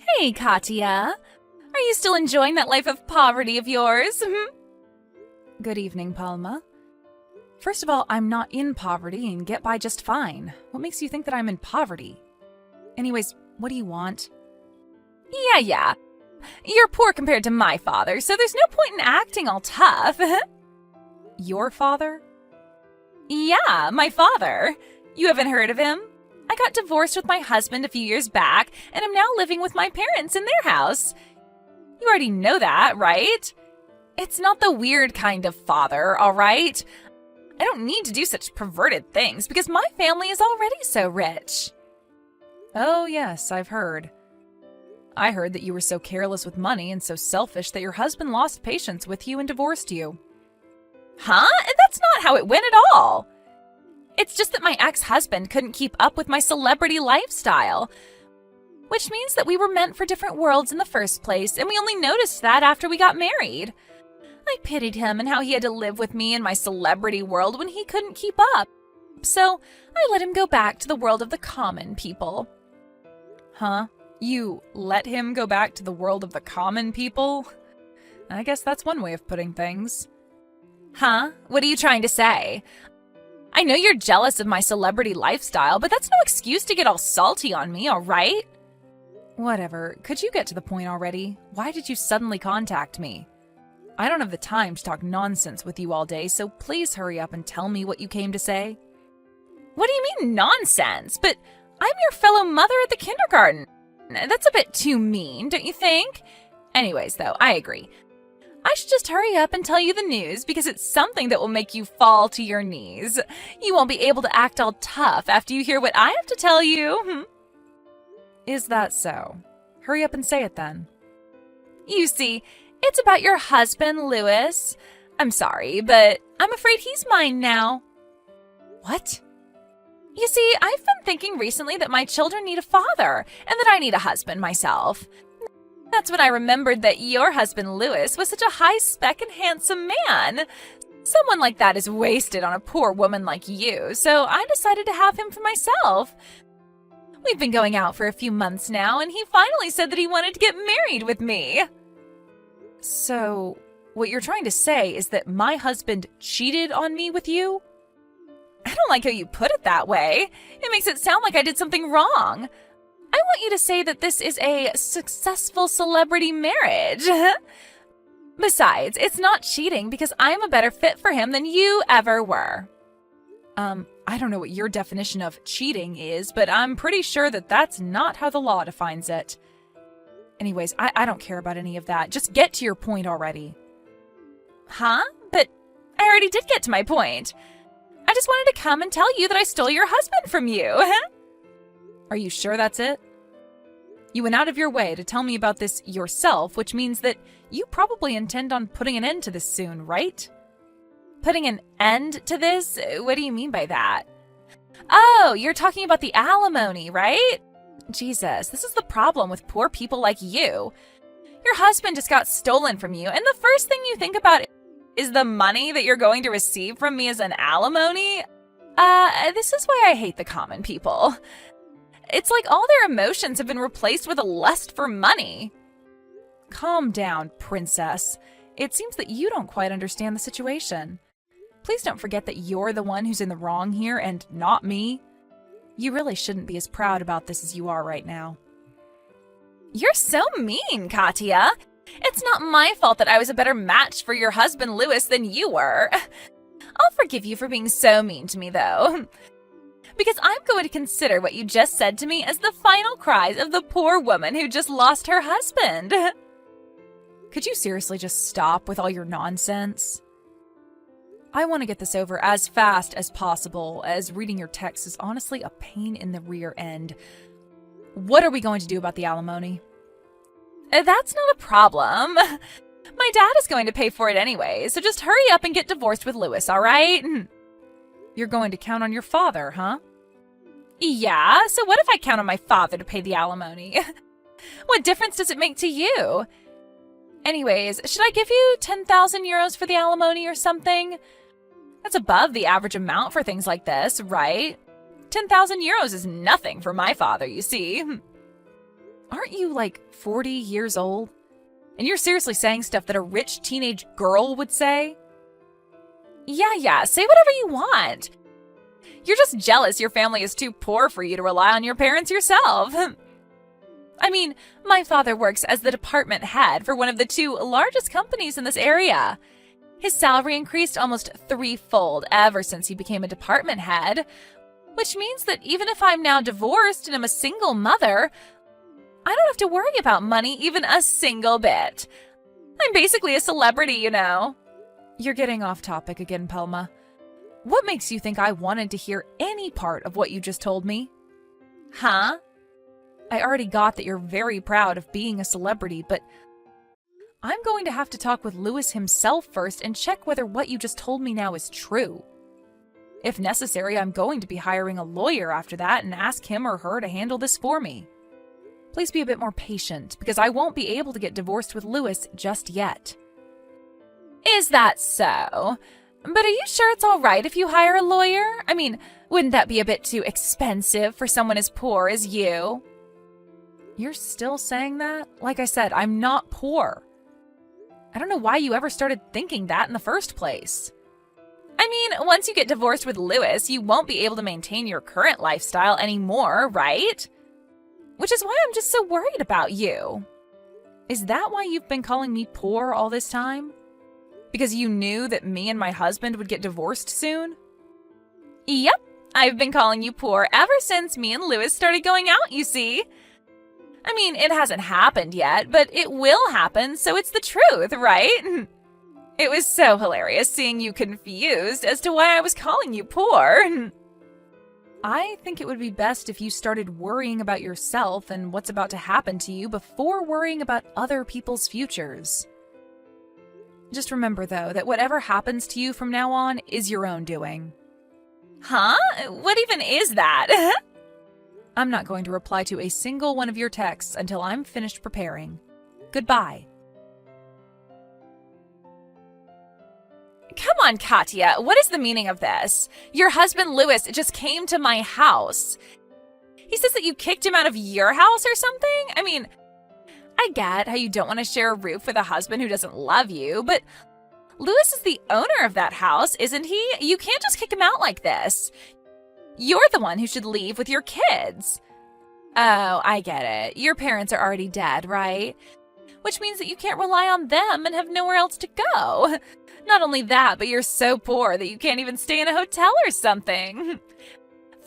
Hey, Katya. Are you still enjoying that life of poverty of yours? Good evening, Palma. First of all, I'm not in poverty and get by just fine. What makes you think that I'm in poverty? Anyways, what do you want? Yeah. You're poor compared to my father, so there's no point in acting all tough. Your father? Yeah, my father. You haven't heard of him? I got divorced with my husband a few years back, and I'm now living with my parents in their house. You already know that, right? It's not the weird kind of father, all right? I don't need to do such perverted things because my family is already so rich. Oh, yes, I've heard. I heard that you were so careless with money and so selfish that your husband lost patience with you and divorced you. Huh? That's not how it went at all. It's just that my ex-husband couldn't keep up with my celebrity lifestyle, which means that we were meant for different worlds in the first place, and we only noticed that after we got married. I pitied him and how he had to live with me in my celebrity world when he couldn't keep up, so I let him go back to the world of the common people. Huh? You let him go back to the world of the common people? I guess that's one way of putting things. Huh? What are you trying to say? I know you're jealous of my celebrity lifestyle, but that's no excuse to get all salty on me, all right? Whatever. Could you get to the point already? Why did you suddenly contact me? I don't have the time to talk nonsense with you all day, so please hurry up and tell me what you came to say. What do you mean nonsense? But I'm your fellow mother at the kindergarten. That's a bit too mean, don't you think? Anyways, though, I agree. I should just hurry up and tell you the news because it's something that will make you fall to your knees. You won't be able to act all tough after you hear what I have to tell you. Is that so? Hurry up and say it then. You see, it's about your husband, Louis. I'm sorry, but I'm afraid he's mine now. What? You see, I've been thinking recently that my children need a father and that I need a husband myself. That's when I remembered that your husband, Louis, was such a high-spec and handsome man. Someone like that is wasted on a poor woman like you, so I decided to have him for myself. We've been going out for a few months now, and he finally said that he wanted to get married with me. So, what you're trying to say is that my husband cheated on me with you? I don't like how you put it that way. It makes it sound like I did something wrong. I want you to say that this is a successful celebrity marriage. Besides, it's not cheating because I'm a better fit for him than you ever were. I don't know what your definition of cheating is, but I'm pretty sure that that's not how the law defines it. Anyways, I don't care about any of that. Just get to your point already. Huh? But I already did get to my point. I just wanted to come and tell you that I stole your husband from you. Are you sure that's it? You went out of your way to tell me about this yourself, which means that you probably intend on putting an end to this soon, right? Putting an end to this? What do you mean by that? Oh, you're talking about the alimony, right? Jesus, this is the problem with poor people like you. Your husband just got stolen from you, and the first thing you think about is the money that you're going to receive from me as an alimony? This is why I hate the common people. It's like all their emotions have been replaced with a lust for money. Calm down, princess. It seems that you don't quite understand the situation. Please don't forget that you're the one who's in the wrong here and not me. You really shouldn't be as proud about this as you are right now. You're so mean, Katya. It's not my fault that I was a better match for your husband, Louis, than you were. I'll forgive you for being so mean to me, though. Because I'm going to consider what you just said to me as the final cries of the poor woman who just lost her husband. Could you seriously just stop with all your nonsense? I want to get this over as fast as possible, as reading your text is honestly a pain in the rear end. What are we going to do about the alimony? That's not a problem. My dad is going to pay for it anyway, so just hurry up and get divorced with Louis, all right? You're going to count on your father, huh? Yeah, so what if I count on my father to pay the alimony? What difference does it make to you? Anyways, should I give you 10,000 euros for the alimony or something? That's above the average amount for things like this, right? 10,000 euros is nothing for my father, you see. Are aren't you like 40 years old? And you're seriously saying stuff that a rich teenage girl would say? Yeah, say whatever you want. You're just jealous your family is too poor for you to rely on your parents yourself. I mean, my father works as the department head for one of the 2 largest companies in this area. His salary increased almost 3-fold ever since he became a department head, which means that even if I'm now divorced and I'm a single mother, I don't have to worry about money even a single bit. I'm basically a celebrity, you know. You're getting off topic again, Pelma. What makes you think I wanted to hear any part of what you just told me? Huh? I already got that you're very proud of being a celebrity, but I'm going to have to talk with Lewis himself first and check whether what you just told me now is true. If necessary, I'm going to be hiring a lawyer after that and ask him or her to handle this for me. Please be a bit more patient, because I won't be able to get divorced with Lewis just yet. Is that so? But are you sure it's all right if you hire a lawyer? I mean, wouldn't that be a bit too expensive for someone as poor as you? You're still saying that? Like I said, I'm not poor. I don't know why you ever started thinking that in the first place. I mean, once you get divorced with Lewis, you won't be able to maintain your current lifestyle anymore, right? Which is why I'm just so worried about you. Is that why you've been calling me poor all this time? Because you knew that me and my husband would get divorced soon? Yep, I've been calling you poor ever since me and Lewis started going out, you see. I mean, it hasn't happened yet, but it will happen, so it's the truth, right? It was so hilarious seeing you confused as to why I was calling you poor. I think it would be best if you started worrying about yourself and what's about to happen to you before worrying about other people's futures. Just remember, though, that whatever happens to you from now on is your own doing. Huh? What even is that? I'm not going to reply to a single one of your texts until I'm finished preparing. Goodbye. Come on, Katya, what is the meaning of this? Your husband Lewis just came to my house. He says that you kicked him out of your house or something? I mean, I get how you don't want to share a roof with a husband who doesn't love you, but Lewis is the owner of that house, isn't he? You can't just kick him out like this. You're the one who should leave with your kids. Oh, I get it. Your parents are already dead, right? Which means that you can't rely on them and have nowhere else to go. Not only that, but you're so poor that you can't even stay in a hotel or something.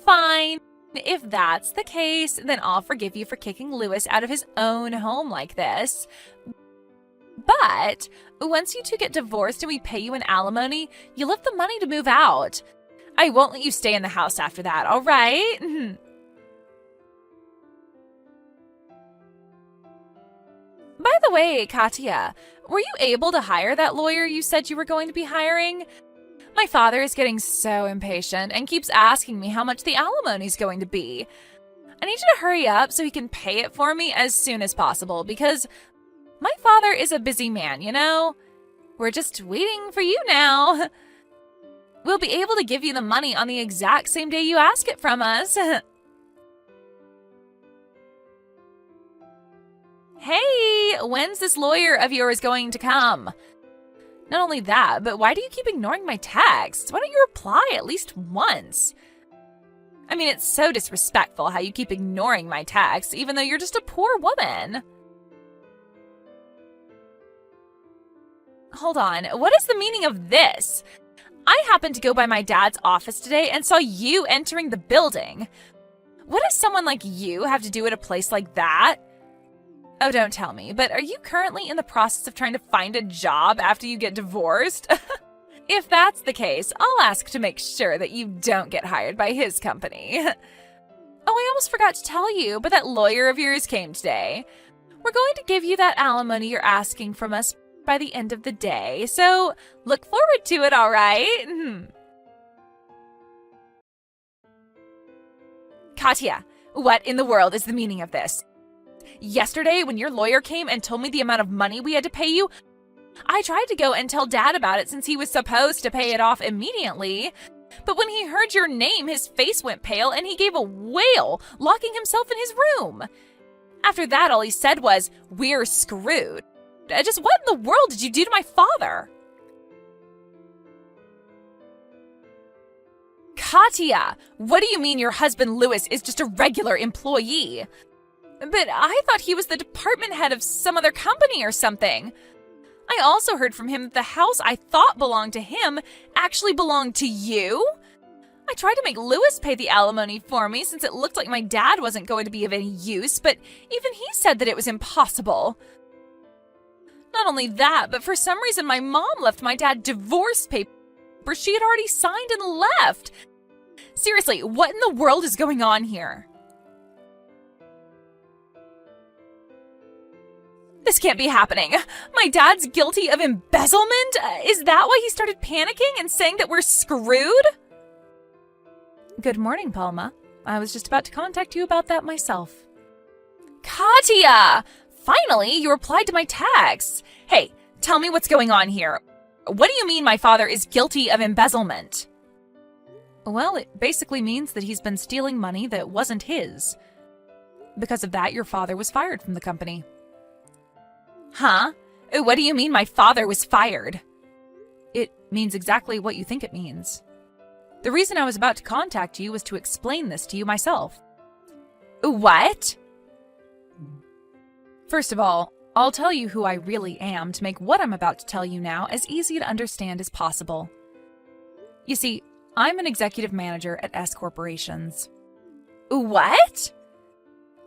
Fine. If that's the case, then I'll forgive you for kicking Lewis out of his own home like this. But once you two get divorced and we pay you an alimony, you'll have the money to move out. I won't let you stay in the house after that, all right? By the way, Katya, were you able to hire that lawyer you said you were going to be hiring? My father is getting so impatient and keeps asking me how much the alimony is going to be. I need you to hurry up so he can pay it for me as soon as possible because my father is a busy man, you know? We're just waiting for you now. We'll be able to give you the money on the exact same day you ask it from us. Hey, when's this lawyer of yours going to come? Not only that, but why do you keep ignoring my texts? Why don't you reply at least once? I mean, it's so disrespectful how you keep ignoring my texts, even though you're just a poor woman. Hold on, what is the meaning of this? I happened to go by my dad's office today and saw you entering the building. What does someone like you have to do at a place like that? Oh, don't tell me, but are you currently in the process of trying to find a job after you get divorced? If that's the case, I'll ask to make sure that you don't get hired by his company. Oh, I almost forgot to tell you, but that lawyer of yours came today. We're going to give you that alimony you're asking from us by the end of the day, so look forward to it, all right? Katya, what in the world is the meaning of this? Yesterday, when your lawyer came and told me the amount of money we had to pay you, I tried to go and tell Dad about it since he was supposed to pay it off immediately. But when he heard your name, his face went pale and he gave a wail, locking himself in his room. After that, all he said was, "We're screwed." Just what in the world did you do to my father? Katya, what do you mean your husband Louis is just a regular employee? But I thought he was the department head of some other company or something. I also heard from him that the house I thought belonged to him actually belonged to you. I tried to make Louis pay the alimony for me since it looked like my dad wasn't going to be of any use, but even he said that it was impossible. Not only that, but for some reason my mom left my dad divorce papers she had already signed and left. Seriously, what in the world is going on here? This can't be happening. My dad's guilty of embezzlement? Is that why he started panicking and saying that we're screwed? Good morning, Palma. I was just about to contact you about that myself. Katya! Finally, you replied to my text. Hey, tell me what's going on here. What do you mean my father is guilty of embezzlement? Well, it basically means that he's been stealing money that wasn't his. Because of that, your father was fired from the company. Huh? What do you mean my father was fired? It means exactly what you think it means. The reason I was about to contact you was to explain this to you myself. What? First of all, I'll tell you who I really am to make what I'm about to tell you now as easy to understand as possible. You see, I'm an executive manager at S Corporations. What?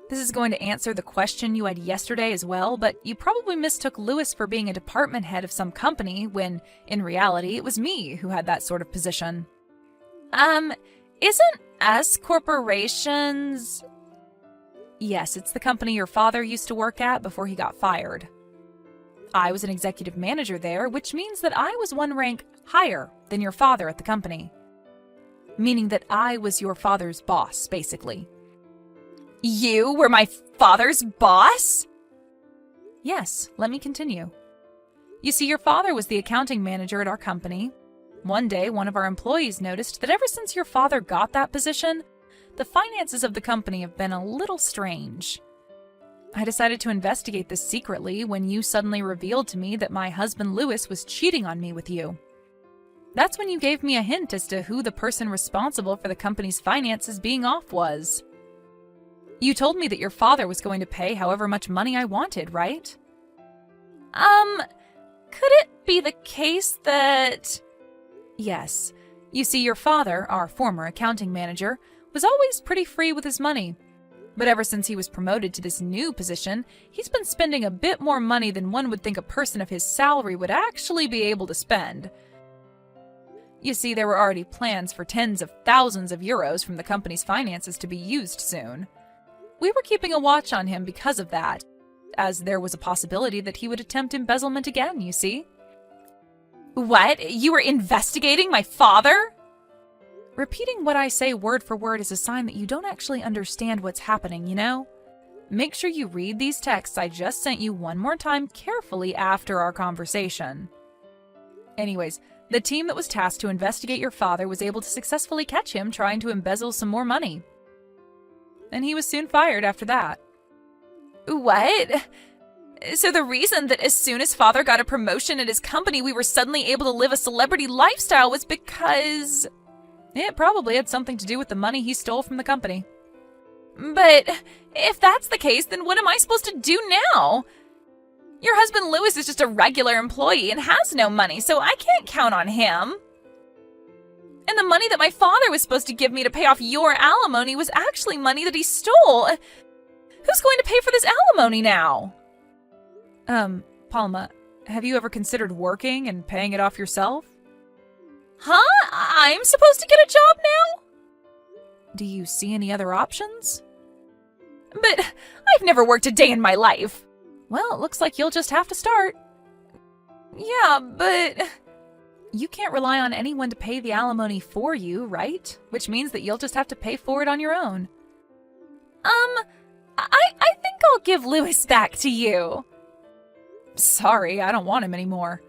This is going to answer the question you had yesterday as well, but you probably mistook Louis for being a department head of some company when, in reality, it was me who had that sort of position. Isn't S Corporations... Yes, it's the company your father used to work at before he got fired. I was an executive manager there, which means that I was one rank higher than your father at the company. Meaning that I was your father's boss, basically. You were my father's boss? Yes, let me continue. You see, your father was the accounting manager at our company. One day, one of our employees noticed that ever since your father got that position, the finances of the company have been a little strange. I decided to investigate this secretly when you suddenly revealed to me that my husband Louis was cheating on me with you. That's when you gave me a hint as to who the person responsible for the company's finances being off was. You told me that your father was going to pay however much money I wanted, right? Could it be the case that... Yes. You see, your father, our former accounting manager, was always pretty free with his money. But ever since he was promoted to this new position, he's been spending a bit more money than one would think a person of his salary would actually be able to spend. You see, there were already plans for tens of thousands of euros from the company's finances to be used soon. We were keeping a watch on him because of that, as there was a possibility that he would attempt embezzlement again, you see. What? You were investigating my father? Repeating what I say word for word is a sign that you don't actually understand what's happening, you know? Make sure you read these texts I just sent you one more time carefully after our conversation. Anyways, the team that was tasked to investigate your father was able to successfully catch him trying to embezzle some more money. And he was soon fired after that. What? So the reason that as soon as father got a promotion at his company, we were suddenly able to live a celebrity lifestyle was because... It probably had something to do with the money he stole from the company. But if that's the case, then what am I supposed to do now? Your husband Louis is just a regular employee and has no money, so I can't count on him. And the money that my father was supposed to give me to pay off your alimony was actually money that he stole. Who's going to pay for this alimony now? Palma, have you ever considered working and paying it off yourself? Huh? I'm supposed to get a job now? Do you see any other options? But I've never worked a day in my life. Well, it looks like you'll just have to start. Yeah, but... You can't rely on anyone to pay the alimony for you, right? Which means that you'll just have to pay for it on your own. I think I'll give Louis back to you. Sorry, I don't want him anymore.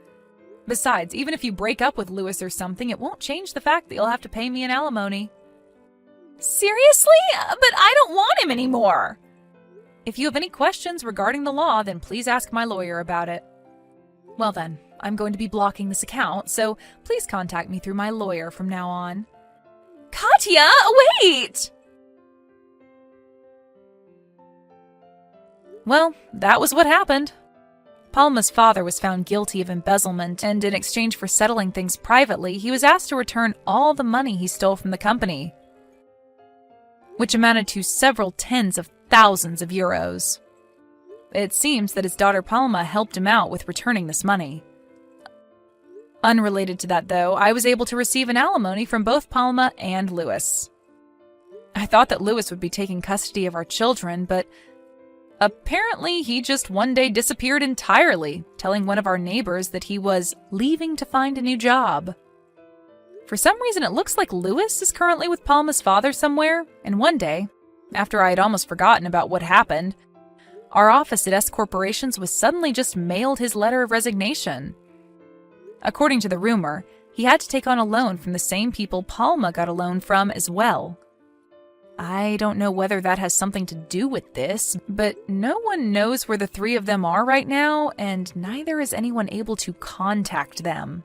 Besides, even if you break up with Louis or something, it won't change the fact that you'll have to pay me an alimony. Seriously? But I don't want him anymore. If you have any questions regarding the law, then please ask my lawyer about it. Well then, I'm going to be blocking this account, so please contact me through my lawyer from now on. Katya, wait! Well, that was what happened. Palma's father was found guilty of embezzlement, and in exchange for settling things privately, he was asked to return all the money he stole from the company, which amounted to several tens of thousands of euros. It seems that his daughter Palma helped him out with returning this money. Unrelated to that, though, I was able to receive an alimony from both Palma and Louis. I thought that Louis would be taking custody of our children, but apparently he just one day disappeared entirely, telling one of our neighbors that he was leaving to find a new job. For some reason, it looks like Louis is currently with Palma's father somewhere, and one day, after I had almost forgotten about what happened, our office at S Corporations was suddenly just mailed his letter of resignation. According to the rumor, he had to take on a loan from the same people Palma got a loan from as well. I don't know whether that has something to do with this, but no one knows where the three of them are right now, and neither is anyone able to contact them.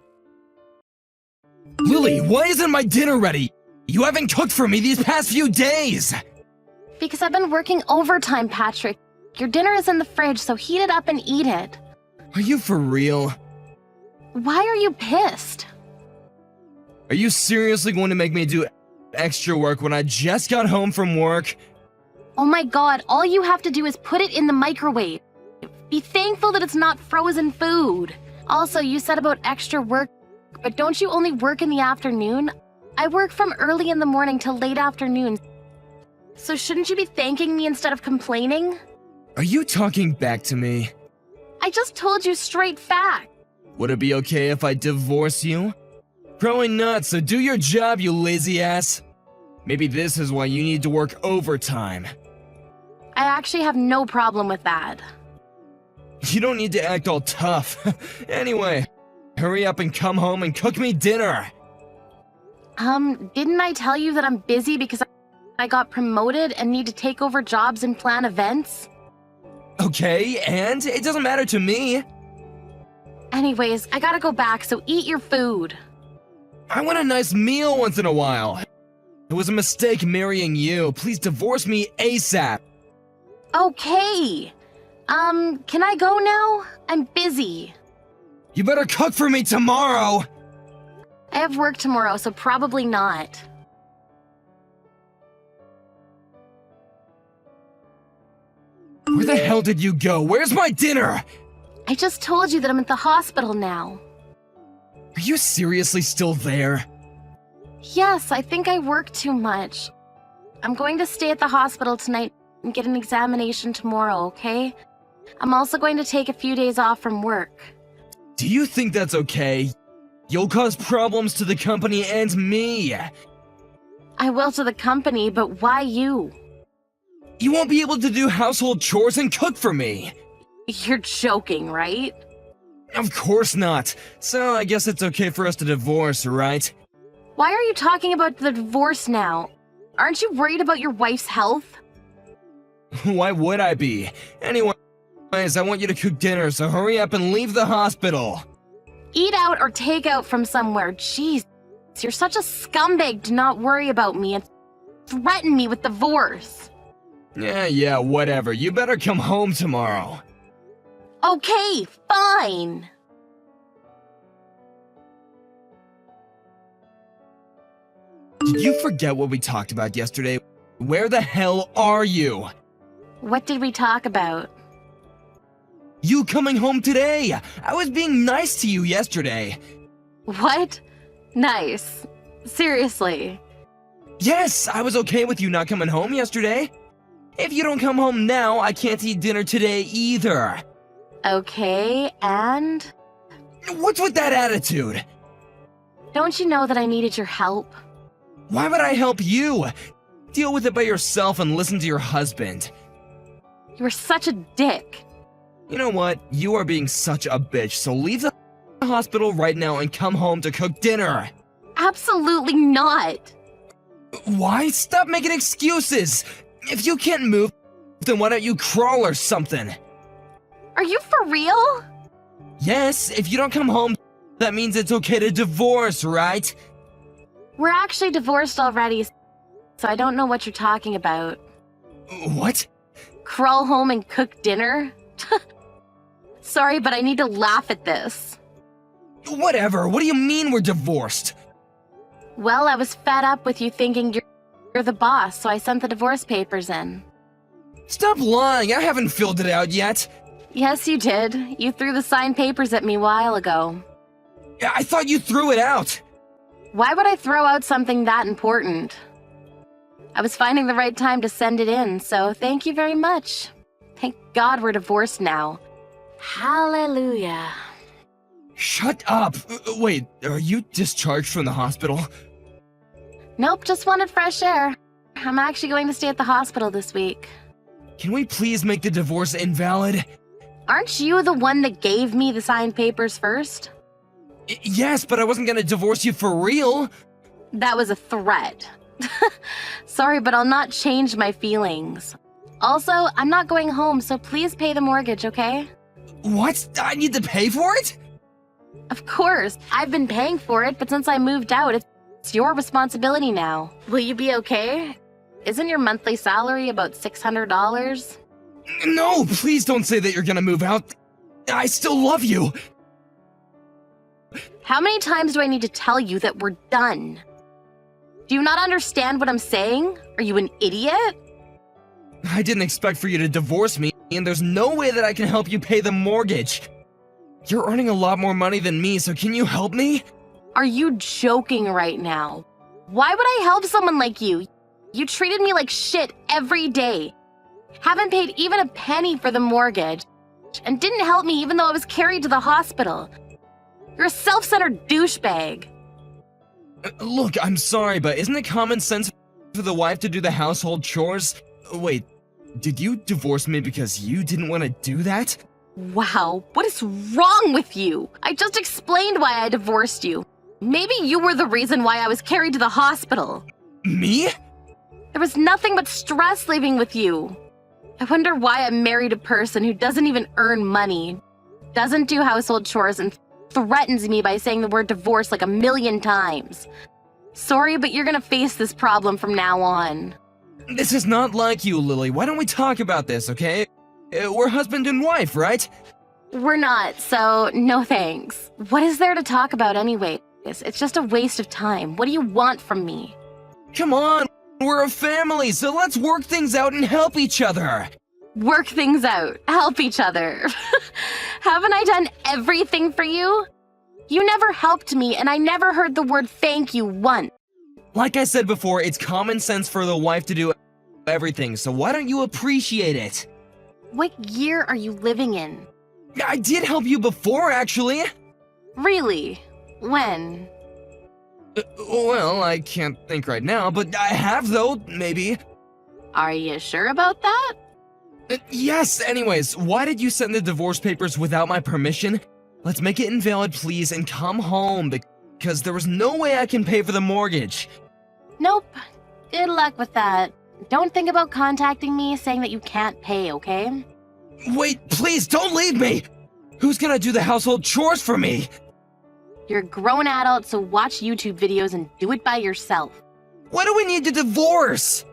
Lily, why isn't my dinner ready? You haven't cooked for me these past few days! Because I've been working overtime, Patrick. Your dinner is in the fridge, so heat it up and eat it. Are you for real? Why are you pissed? Are you seriously going to make me do extra work when I just got home from work? Oh my god, all you have to do is put it in the microwave. Be thankful that it's not frozen food. Also, you said about extra work, but don't you only work in the afternoon? I work from early in the morning till late afternoon. So shouldn't you be thanking me instead of complaining? Are you talking back to me? I just told you straight fact. Would it be okay if I divorce you? Probably not, so do your job, you lazy ass. Maybe this is why you need to work overtime. I actually have no problem with that. You don't need to act all tough. Anyway, hurry up and come home and cook me dinner. Didn't I tell you that I'm busy because I got promoted and need to take over jobs and plan events? Okay, and it doesn't matter to me. Anyways, I gotta go back, so eat your food. I want a nice meal once in a while. It was a mistake marrying you. Please divorce me ASAP. Okay. Can I go now? I'm busy. You better cook for me tomorrow. I have work tomorrow, so probably not. Where the hell did you go? Where's my dinner? I just told you that I'm at the hospital now. Are you seriously still there? Yes, I think I work too much. I'm going to stay at the hospital tonight and get an examination tomorrow, okay? I'm also going to take a few days off from work. Do you think that's okay? You'll cause problems to the company and me. I will to the company, but why you? You won't be able to do household chores and cook for me. You're joking, right? Of course not. So I guess it's okay for us to divorce, right? Why are you talking about the divorce now? Aren't you worried about your wife's health? Why would I be? Anyways, I want you to cook dinner, so hurry up and leave the hospital. Eat out or take out from somewhere. Jeez, you're such a scumbag to not worry about me and threaten me with divorce. Yeah, whatever. You better come home tomorrow. Okay, fine. Did you forget what we talked about yesterday? Where the hell are you? What did we talk about? You coming home today! I was being nice to you yesterday. What? Nice. Seriously. Yes, I was okay with you not coming home yesterday. If you don't come home now, I can't eat dinner today either. Okay, and? What's with that attitude? Don't you know that I needed your help? Why would I help you? Deal with it by yourself and listen to your husband. You were such a dick. You know what? You are being such a bitch, so leave the hospital right now and come home to cook dinner. Absolutely not. Why? Stop making excuses! If you can't move, then why don't you crawl or something? Are you for real? Yes, if you don't come home, that means it's okay to divorce, right? We're actually divorced already, so I don't know what you're talking about. What? Crawl home and cook dinner? Sorry, but I need to laugh at this. Whatever, what do you mean we're divorced? Well, I was fed up with you thinking you're the boss, so I sent the divorce papers in. Stop lying, I haven't filled it out yet. Yes, you did. You threw the signed papers at me a while ago. I thought you threw it out. Why would I throw out something that important? I was finding the right time to send it in, so thank you very much. Thank God we're divorced now. Hallelujah. Shut up. Wait, are you discharged from the hospital? Nope, just wanted fresh air. I'm actually going to stay at the hospital this week. Can we please make the divorce invalid? Aren't you the one that gave me the signed papers first? Yes, but I wasn't gonna divorce you for real. That was a threat. Sorry, but I'll not change my feelings. Also, I'm not going home, so please pay the mortgage, okay? What? I need to pay for it? Of course, I've been paying for it, but since I moved out, it's your responsibility now. Will you be okay? Isn't your monthly salary about $600? No, please don't say that you're gonna move out. I still love you. How many times do I need to tell you that we're done? Do you not understand what I'm saying? Are you an idiot? I didn't expect for you to divorce me, and there's no way that I can help you pay the mortgage. You're earning a lot more money than me, so can you help me? Are you joking right now? Why would I help someone like you? You treated me like shit every day. Haven't paid even a penny for the mortgage, and didn't help me even though I was carried to the hospital. You're a self-centered douchebag. Look, I'm sorry, but isn't it common sense for the wife to do the household chores? Wait, did you divorce me because you didn't want to do that? Wow, what is wrong with you? I just explained why I divorced you. Maybe you were the reason why I was carried to the hospital. Me? There was nothing but stress living with you. I wonder why I married a person who doesn't even earn money, doesn't do household chores, and threatens me by saying the word divorce like 1,000,000 times. Sorry, but you're gonna face this problem from now on. This is not like you, Lily. Why don't we talk about this, okay? We're husband and wife, right? We're not, so no thanks. What is there to talk about anyway? It's just a waste of time. What do you want from me? Come on, we're a family, so let's work things out and help each other. Work things out, help each other. Haven't I done everything for you? You never helped me, and I never heard the word thank you once. Like I said before, it's common sense for the wife to do everything, so why don't you appreciate it? What year are you living in? I did help you before, actually. Really? When? Well, I can't think right now, but I have, though, maybe. Are you sure about that? Yes, anyways, why did you send the divorce papers without my permission? Let's make it invalid, please, and come home, because there was no way I can pay for the mortgage. Nope. Good luck with that. Don't think about contacting me saying that you can't pay, okay? Wait, please, don't leave me! Who's gonna do the household chores for me? You're a grown adult, so watch YouTube videos and do it by yourself. Why do we need to divorce?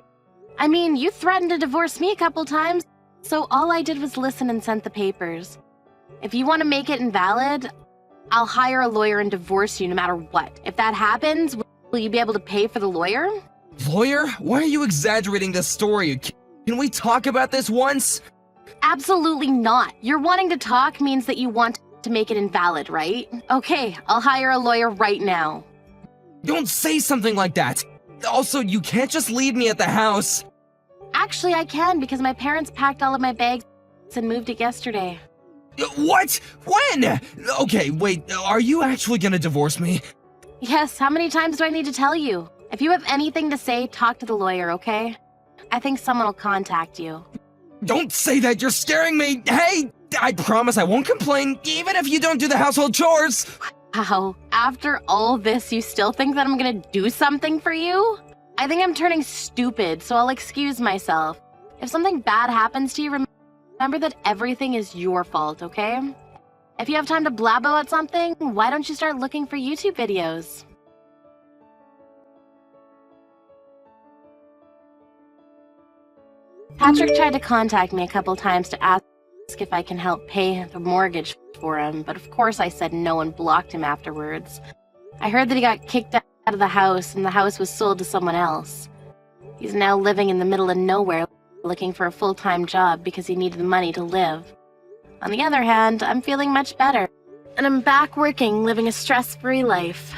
I mean, you threatened to divorce me a couple times, so all I did was listen and sent the papers. If you want to make it invalid, I'll hire a lawyer and divorce you no matter what. If that happens, will you be able to pay for the lawyer? Lawyer? Why are you exaggerating the story? Can we talk about this once? Absolutely not. You're wanting to talk means that you want to make it invalid, right? Okay, I'll hire a lawyer right now. Don't say something like that. Also, you can't just leave me at the house. Actually, I can because my parents packed all of my bags and moved it yesterday. What? When? Okay, wait, are you actually gonna divorce me? Yes, how many times do I need to tell you? If you have anything to say, talk to the lawyer, okay? I think someone will contact you. Don't say that, you're scaring me! Hey! I promise I won't complain, even if you don't do the household chores! Wow, after all this, you still think that I'm gonna do something for you? I think I'm turning stupid, so I'll excuse myself. If something bad happens to you, remember that everything is your fault, okay? If you have time to blab about something, why don't you start looking for YouTube videos? Patrick tried to contact me a couple times to ask if I can help pay the mortgage for him, but of course I said no and blocked him afterwards. I heard that he got kicked out of the house and the house was sold to someone else. He's now living in the middle of nowhere looking for a full-time job because he needed the money to live. On the other hand, I'm feeling much better, and I'm back working, living a stress-free life.